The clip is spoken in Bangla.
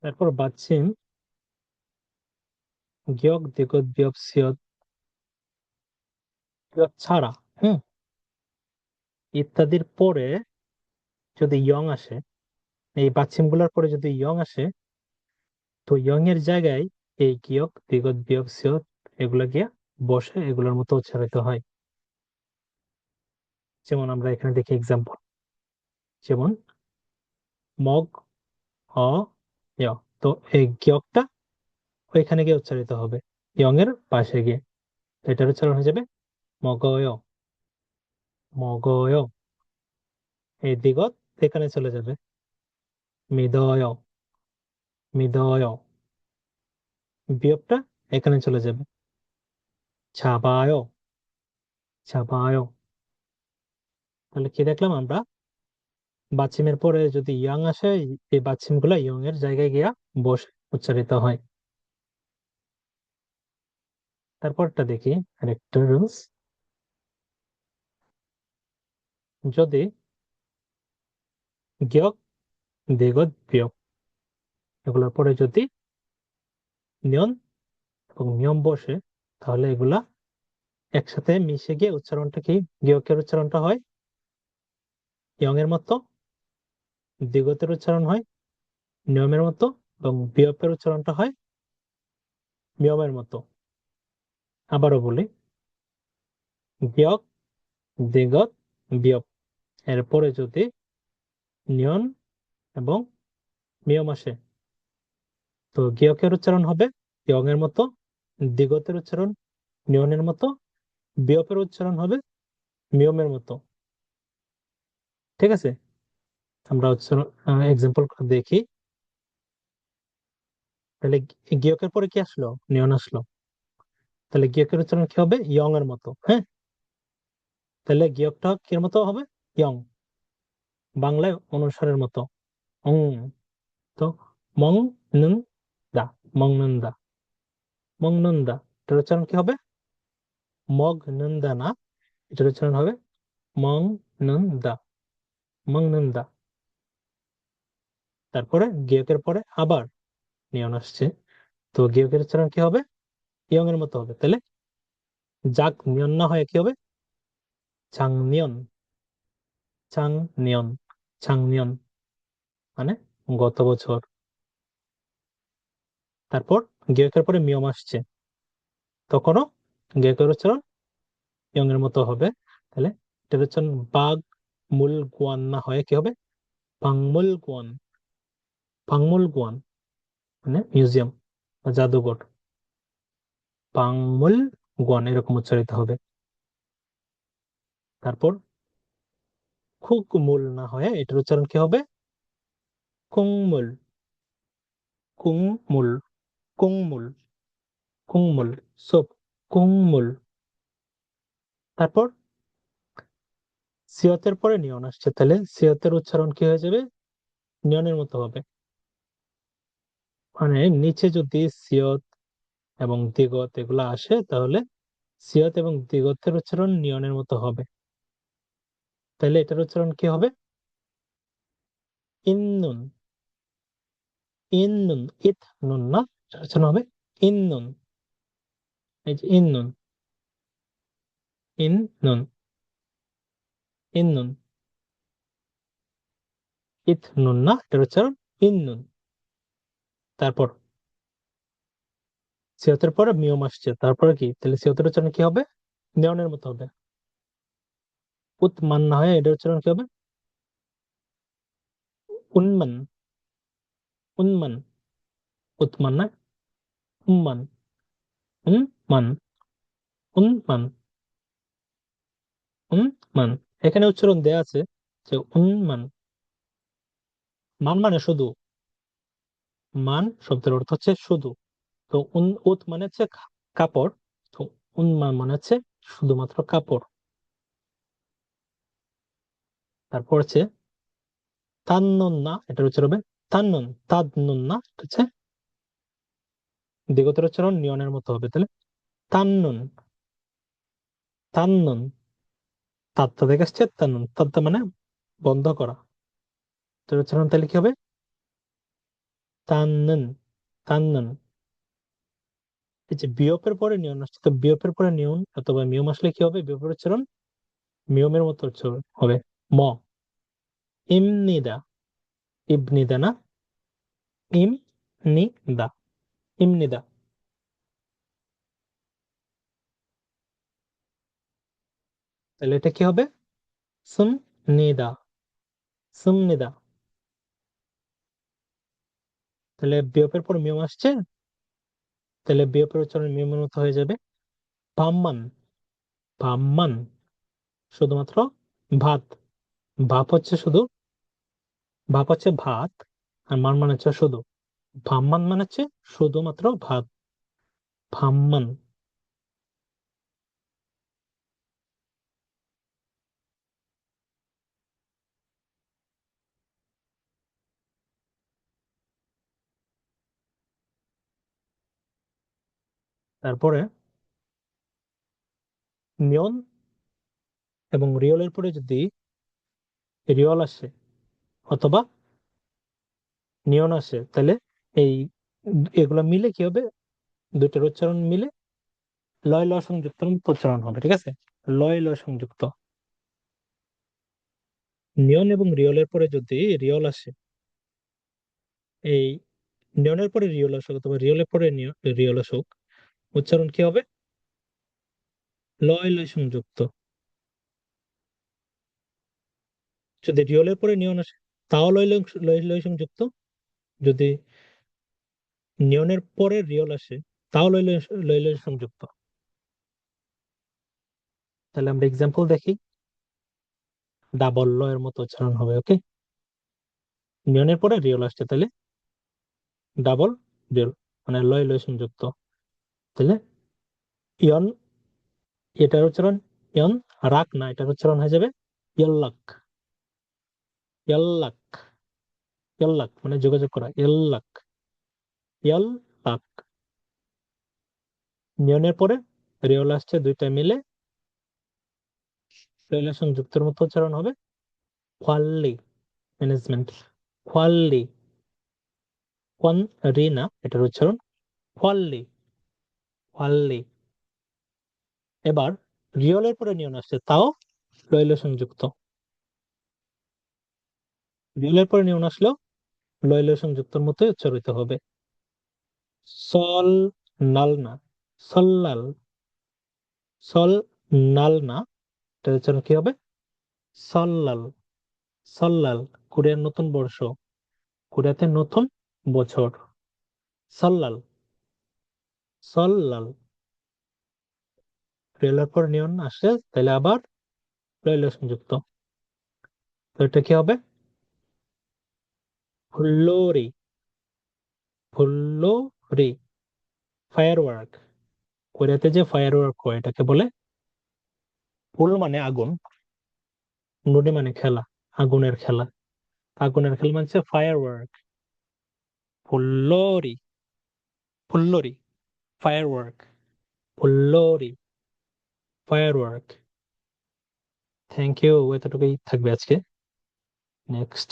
তারপর বাচ্চিম গিয়ক দিগত বিয়প সিয়ত বিয়প ছাড়া ইত্যাদির পরে যদি ইয়ং আসে, এই বাচ্চিম গুলার পরে যদি ইয়ং আসে, তো ইয়ং এর জায়গায় এই গিয়ক দিগত বিয়প সিয়ত এগুলা গিয়া বসে, এগুলোর মতো উচ্চারিত হয়। যেমন আমরা এখানে দেখি এক্সাম্পল, যেমন মগ অ য়, তো এই গিয়কটা ওইখানে গিয়ে উচ্চারিত হবে ইয়ং এর পাশে গিয়ে, তো এটার উচ্চারণ হয়ে যাবে মগয় মগয়। এই দিগত এখানে চলে যাবে মিদয় মিদয়, বিয়োগটা এখানে চলে যাবে ছাবায় ছাবায়। তাহলে কি দেখলাম আমরা, বাচ্চিমের পরে যদি ইয়াং আসে, এই বাচ্চিম গুলা ইয়ং এর জায়গায় গিয়া বসে উচ্চারিত হয়। তারপরটা দেখি আরেকটা রুলস, যদি গিয়ক দিগত বিয়োগ এগুলোর পরে যদি নিয়ন এবং নিয়ম বসে, তাহলে এগুলা একসাথে মিশে গিয়ে উচ্চারণটা কি, গিয়কের উচ্চারণটা হয় ইয়ং এর মতো, দিগতের উচ্চারণ হয় নিয়মের মতো, এবং বিয়োগের উচ্চারণটা হয় নিয়মের মতো। আবারও বলি, বিয়োগ দিগত বিয়োগ এরপরে যদি নিয়ন এবং নিয়ম আসে, তো গিয়কের উচ্চারণ হবে ইয়ং এর মতো, দিগতের উচ্চারণ নিয়নের মতো, বিয়োগের উচ্চারণ হবে নিয়মের মতো। ঠিক আছে, আমরা উচ্চারণ এক্সাম্পল দেখি। তাহলে গিয়কের পরে কি আসলো, নিয়ন আসলো, তাহলে গিয়কের উচ্চারণ কি হবে ইয়ং এর মতো। হ্যাঁ, তাহলে গিয়কটা কির মতো হবে, ইয়ং, বাংলায় অনুসারের মতো অং। তো মং নুন দা, মং নুন দা, মং নুন দা, এটার উচ্চারণ কি হবে মগ নুন দা না, এটার উচ্চারণ হবে মং নুন দা, মং নুন দা। তারপরে গিয়কের পরে আবার নিয়ন আসছে, তো গিয়কের উচ্চারণ কি হবে ইয়ং এর মতো হবে। তাহলে যাক নিয়ন না হয় কি হবে চাং নিয়ন, চাং নিয়ন, চাং নিয়ন মানে গত বছর। তারপর গিয়কের পরে মিয়ম আসছে, তখনও গিয়কের উচ্চারণ ইয়ং এর মতো হবে। তাহলে এটার উচ্চারণ বাগ মূল গুয়ান না হয় কি হবে পাংমুল গুয়ান, পাংমুল গুয়ান মানে মিউজিয়াম বা জাদুঘর, পাংমুল গুয়ান এরকম উচ্চারিত হবে। তারপর খুকমুল না হয় এটার উচ্চারণ কি হবে কুংমুল, কুংমুল, কুংমুল, কুংমুল, সব কুংমুল। তারপর সিয়তের পরে নিয়ন আসছে, তাহলে সিয়তের উচ্চারণ কি হয়ে যাবে নিয়নের মতো হবে। মানে নিচে যদি সিয়ত এবং দিগত এগুলো আসে, তাহলে সিয়ত এবং দিগতের উচ্চারণ নিয়নের মতো হবে। তাহলে এটার উচ্চারণ কি হবে ইন্নুন, ইন্নুন, ইথ নুন না, এটার উচ্চারণ হবে ইন্নুন। এই যে ইন্নুন, ইন্নুন, ইন্নুন, ইথ নুন না, এটার উচ্চারণ ইন্নুন। তারপর সিয়তের পরে মিয়ম আসছে, তারপরে কি, তাহলে সিয়তের উচ্চারণ কি হবে নিয়নের মতো হবে। উৎমান না হয় এটার উচ্চারণ কি হবে উন্মান, উন্মান, উৎমান না উম্মান, উন্মান, উন্মান, উন্মান। এখানে উচ্চারণ দেয়া আছে যে উন্মান, মান মানে শুধু, মান শব্দের অর্থ হচ্ছে শুধু। তো উত মানে হচ্ছে কাপড়, তো উন্মান মানে হচ্ছে শুধুমাত্র কাপড়। তারপর হচ্ছে তান্নুন না, এটার উচ্চারণ হবে তান্নুন, তাদনুন না, এটা হচ্ছে দিগতের উচ্চারণ নিয়নের মতো হবে। তাহলে তান্নুন, তান্নুন, তাত্তা থেকে আসছে তান্নুন, তাত্তা মানে বন্ধ করা, তো উচ্চারণ তাহলে কি হবে 닿는, 닿는। এই যে বিয়োগের পরে নিয়ন আসছে, তো বিয়োগের পরে নিয়ন অথবা মিয়ম আসলে কি হবে? বিয়োগের উচ্চারণ মিয়মের মতো উচ্চারণ হবে। ম, ইমনিদা, ইবনিদা না, ইম নি দা, ইমনিদা। তাহলে এটা কি হবে? সুম নিদা, সুমনিদা। তাহলে বিয়োগের পর মিয়ম আসছে, তাহলে বিয়োগের উচ্চারণ মিয়মের মতো হয়ে যাবে। ভাম্মান, ভাম্মান, শুধুমাত্র ভাত। ভাপ হচ্ছে শুধু, ভাপ হচ্ছে ভাত, আর মান মানে হচ্ছে শুধু। ভাম্মান মানে হচ্ছে শুধুমাত্র ভাত, ভাম্মান। তারপরে নিয়ন এবং রিয়লের পরে যদি রিয়ল আসে অথবা নিয়ন আসে, তাহলে এই এগুলা মিলে কি হবে? দুইটার উচ্চারণ মিলে লয় ল সংযুক্ত উচ্চারণ হবে, ঠিক আছে? লয় ল সংযুক্ত। নিয়ন এবং রিয়লের পরে যদি রিয়ল আসে, এই নিয়নের পরে রিয়ল আসুক অথবা রিয়লের পরে রিয়ল আসুক, উচ্চারণ কি হবে? লয় লয় সংযুক্ত। যদি রিয়লের পরে নিয়ন আসে, তাও লয় লয় লয় লয় সংযুক্ত। যদি নিয়নের পরে রিয়ল আসে, তাও লয় লয় লয় লয় সংযুক্ত। তাহলে আমরা এক্সাম্পল দেখি। ডাবল ল এর মতো উচ্চারণ হবে, ওকে? নিয়নের পরে রিয়ল আসছে, তাহলে ডাবল রিয়ল, মানে লয় লয় সংযুক্ত। তাহলে ইয়ন, এটার উচ্চারণ ইয়ন, রাখ না, এটার উচ্চারণ হয়ে যাবে ইয়াল্লাক, ইয়াল্লাক, ইয়াল্লাক মানে যোগাযোগ করা, ইয়াল্লাক, ইয়াল্লাক। নিয়নের পরে রিয়ল আসছে, দুইটা মিলে লয় লয় সংযুক্তের মতো উচ্চারণ হবে কোয়াল্লি, ম্যানেজমেন্ট, কোয়াল্লি। কোয়ান রি না, এটার উচ্চারণ কোয়াল্লি, কোয়াল্লি। এবার রিয়লের পরে নিয়ন আসছে, তাও লয় লয় সংযুক্ত। রিয়লের পরে নিয়ন আসলেও লয় লয় সংযুক্তর মতোই উচ্চারিত হবে। সল নাল না, সল্লাল, সল নাল না, এটার উচ্চারণ কি হবে? সল্লাল, সল্লাল। কোরিয়ার নতুন বর্ষ, কোরিয়াতে নতুন বছর, সল্লাল, সল্লাল। রিয়লের পর নিয়ন আসে, তাহলে আবার লয় লয় সংযুক্ত। তো এটা কি হবে? হুল্লোরি, হুল্লোরি। ফায়ার ওয়ার্ক, কোরিয়াতে যে ফায়ার ওয়ার্ক হয় এটাকে বলে, ফুল মানে আগুন, নুডি মানে খেলা, আগুনের খেলা। আগুনের খেলা মানে ফায়ার ওয়ার্ক, ফুল্লোরি, ফুল্লোরি, ফায়ার ওয়ার্ক, ফুল্লোরি, ফায়ার ওয়ার্ক। থ্যাংক ইউ, এতটুকুই থাকবে আজকে। নেক্সট।